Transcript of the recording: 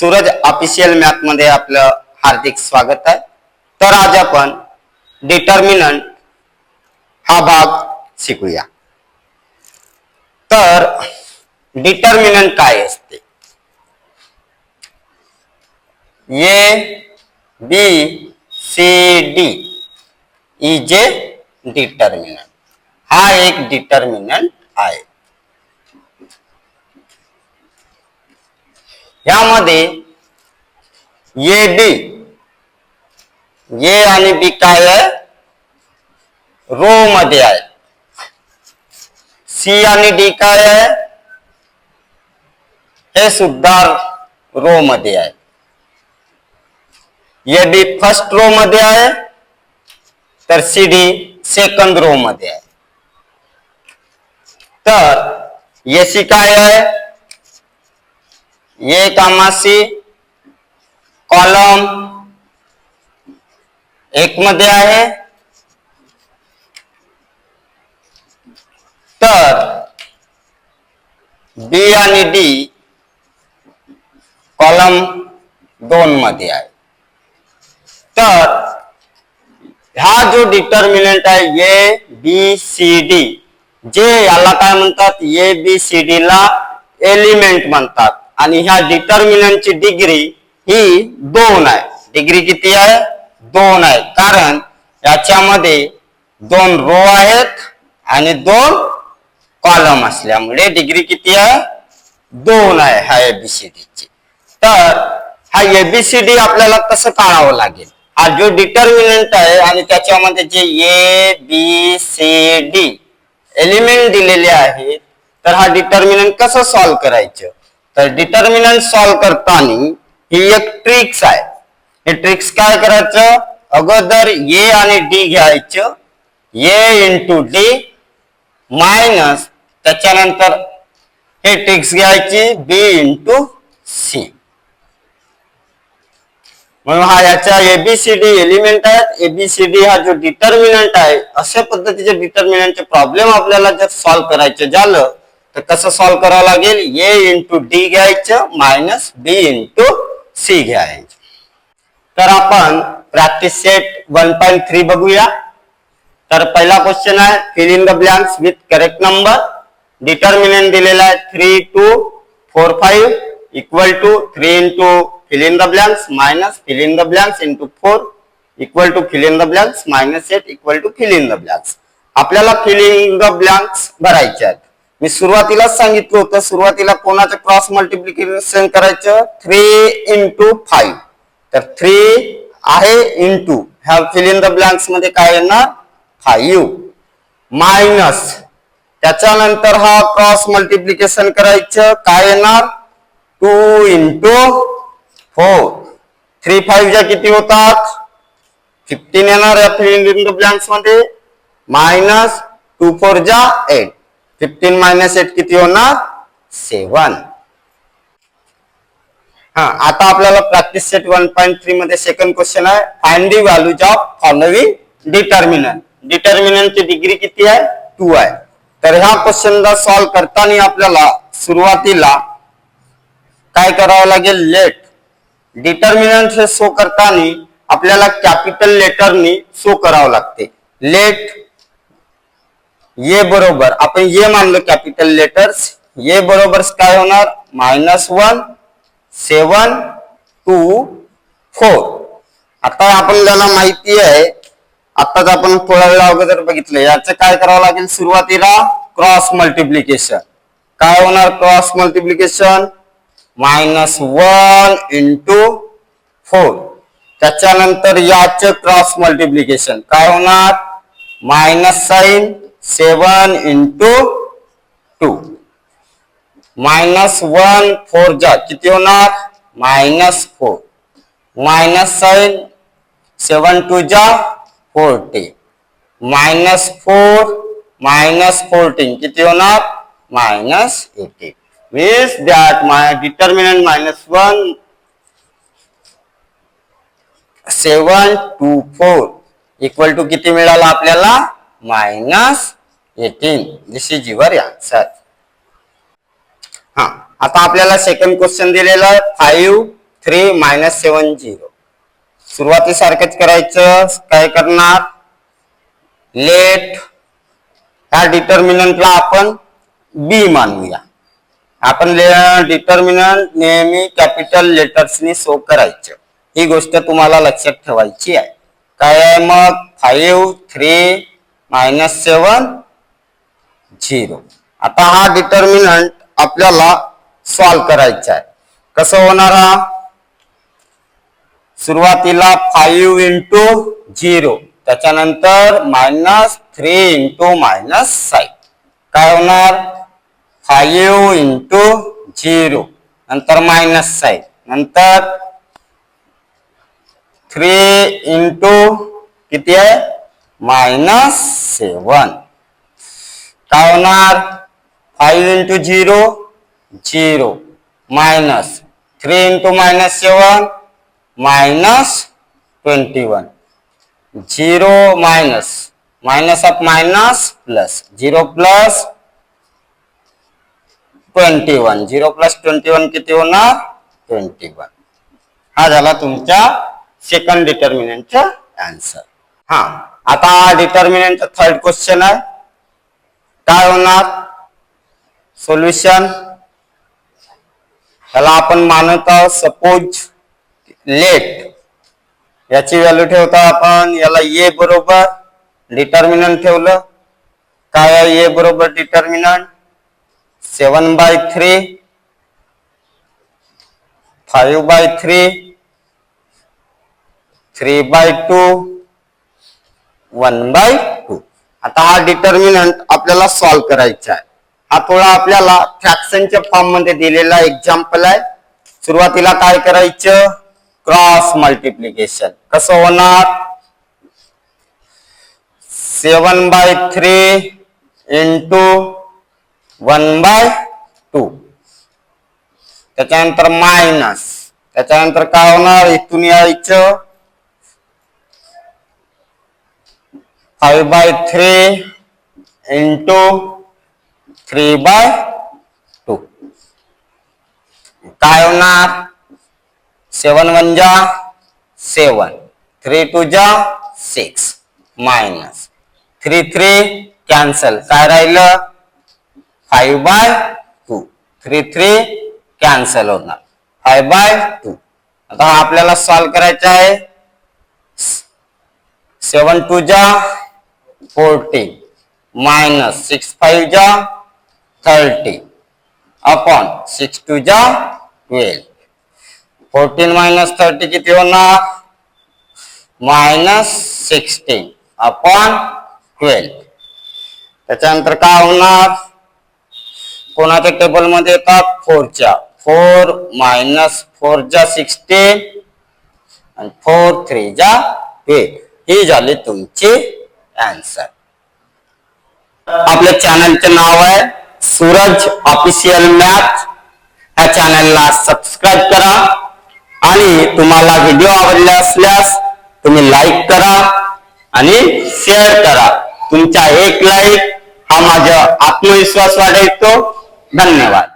Suraj official math मध्ये आपलं हार्दिक स्वागत आहे। तर आज आपण डिटर्मिनंट हा भाग शिकूया। तर डिटर्मिनंट काय असते? A B C D is a determinant. हा एक डिटर्मिनंट आहे। यामध्ये ए बी ए आणि बी काय आहे? रो मध्ये आहे। सी आणि डी काय आहे? हे सुद्धा रो मध्ये आहे। ए बी फर्स्ट रो मध्ये आहे तर सी डी सेकंड रो मध्ये आहे। तर ए सी काय आहे? ए कामा सी कॉलम एक मध्ये आहे। तर बी आणि डी कॉलम 2 मध्ये आहे। तर हा जो डिटर्मिनंट आहे ए बी सी डी, जे याला काय म्हणतात? ए बी सी डी ला एलिमेंट म्हणतात आणि ह्या डिटर्मिनंटची डिग्री ही 2 आहे। डिग्री किती आहे? 2 आहे, कारण याच्यामध्ये 2 रो आहेत आणि 2 कॉलम असल्यामुळे डिग्री किती आहे? 2 आहे ह्या एबीसीडी ची। तर हा एबीसीडी आपल्याला कसं काढावं लागेल? हा जो डिटर्मिनंट आहे आणि त्याच्यामध्ये जे A B C D element दिलेले आहेत, तर हा डिटर्मिनंट कसं सॉल्व्ह करायचं? तर डिटर्मिनंट सॉल्व्ह करताना ही एक ट्रिक्स आहे। हे ट्रिक्स काय करायचं? अगोदर ए आणि डी घ्यायचं, ए इंटू डी मायनस त्याच्यानंतर हे ट्रिक्स घ्यायची बी इंटू सी। म्हणून हा याच्या एबीसीडी एलिमेंट आहेत। एबीसीडी हा जो डिटर्मिनंट आहे, अशा पद्धतीचे डिटर्मिनंटचे प्रॉब्लेम आपल्याला जर सॉल्व्ह करायचे झालं तर कसं सॉल्व्ह करावं लागेल? ए इंटू डी घ्यायचं मायनस बी इंटू सी घ्यायचं। तर आपण प्रॅक्टिस सेट 1.3 बघूया। तर पहिला क्वेश्चन आहे fill in the blanks with correct number. Determinant दिलेला आहे 3 2 4 5 equal to 3 into fill in the blanks minus fill in the blanks into 4 equal to fill in the blanks minus 8 equal to fill in the blanks. आपल्याला fill in the blanks भरायचे आहेत। मी सुरुवातीलाच सांगितलं होतं, सुरुवातीला कोणाचं क्रॉस मल्टिप्लिकेशन करायचं? 3 into 5। तर 3 आहे इंटू ह्या फिल इन द ब्लँक्स मध्ये काय येणार? 5 मायनस त्याच्यानंतर हा क्रॉस मल्टिप्लिकेशन करायचं, काय येणार? 2 इंटू 4। 3 5 ज्या किती होतात? 15 येणार या फिल इन द ब्लँक्स मध्ये मायनस 2 4 जा 8। 15 मायनस 8 किती होणार? 7। आता आपल्याला प्रॅक्टिस सेट 1.3 मध्ये सेकंड क्वेश्चन आहे find the values of following determinant. डिटर्मिनंटची डिग्री किती आहे? 2 आहे। तर ह्या क्वेश्चनला सॉल्व्ह करताना आपल्याला सुरुवातीला काय करावं लागेल? लेट डिटर्मिनंट हे शो करताना आपल्याला कॅपिटल लेटरनी शो करावं लागते। लेट ए बरोबर आपण ए मानलं कॅपिटल लेटर्स, ए बरोबर काय होणार? -1 7 2 4। आता आपल्याला माहिती आहे, आताच आपण थोडा वेळ अगोदर बघितलं, याचं काय करावं लागेल? सुरुवातीला क्रॉस मल्टिप्लिकेशन। काय होणार क्रॉस मल्टिप्लिकेशन? -1 इंटू 4। त्याच्यानंतर याचं क्रॉस मल्टिप्लिकेशन काय होणार? मायनस साइन 7 इंटू 2 -1 4 जा किती होणार? -4 मायनस साइन 7 2 जा 40 -4 -14 किती होणार? -18 means that my determinant -1 7 2 4 equal to किती मिळाला आपल्याला? -18। दिस इज युअर आन्सर। आता आपल्याला सेकंड क्वेश्चन दिलेला आहे 5 3 मायनस 7 0. सुरुवातीसारखंच करायचं. काय करणार, लेट ह्या डिटर्मिनंटला आपण बी मानूया. आपण डिटर्मिनंट नेहमी कॅपिटल लेटर्सनी शो करायचं. ही गोष्ट तुम्हाला लक्षात ठेवायची आहे. काय आहे मग, 5 3 मायनस 7 0. आता हा डिटर्मिनंट आपल्याला सॉल्व करायचा आहे. कसं होणार, सुरुवातीला 5 इंटू 0, त्याच्यानंतर मायनस 3 इंटू मायनस 5. काय होणार, 5 इंटू 0 नंतर मायनस 5, नंतर 3 इंटू किती आहे, मायनस 7. काय होणार, 5 into 0 0 minus 3 into minus 7 minus 21. 0 minus minus of minus plus 0 plus 21. 0 plus 21 किती होणार, 21. हा झाला तुमच्या सेकंड डिटर्मिनंटचा आन्सर. हा, आता हा डिटर्मिनंटचा थर्ड क्वेश्चन आहे. काय होणार सोल्युशन, त्याला आपण मानत आहोत सपोज लेट. याची व्हॅल्यू ठेवता आपण, याला ए बरोबर डिटर्मिनंट ठेवलं. काय आहे ए बरोबर डिटर्मिनंट, 7/3 5/3 3/2 1/2. आता हा डिटर्मिनंट आपल्याला सॉल्व करायचा आहे. हा थोडा आपल्याला फ्रॅक्शनच्या फॉर्म मध्ये दिलेला एक्झाम्पल आहे. सुरुवातीला काय करायचं, क्रॉस मल्टिप्लिकेशन. कसं होणार, 7/3 इंटू 1/2, त्याच्यानंतर मायनस, त्याच्यानंतर काय होणार, इथून यायचं 5/3 इंटू 3/2. काय होणार, 7 1 जा 7, 3 2 जा 6 मायनस 3 3 कॅन्सल. काय राहिलं, 5/2. 3 3 कॅन्सल होणार, 5/2. आता हा आपल्याला सॉल्व करायचा आहे. 7 2 जा 14 मायनस 6 5 जा 30 अपॉन 6 2 जा 12. 14 मायनस 30 किती होणार, मायनस 16 अपॉन 12. त्याच्यानंतर काय होणार, कोणाच्या टेबल मध्ये येतात, 4च्या. 4 मायनस 4 जा 16 आणि 4 3 जा 12. ही झाली तुमची आन्सर. आपल्या चॅनलचे नाव आहे सूरज ऑफिशियल मॅथ. या चॅनलला सबस्क्राईब करा आणि तुम्हाला व्हिडिओ आवडले असल्यास तुम्ही लाईक करा आणि शेअर करा. तुमचा एक लाईक हा माझा आत्मविश्वास वाढवतो. धन्यवाद.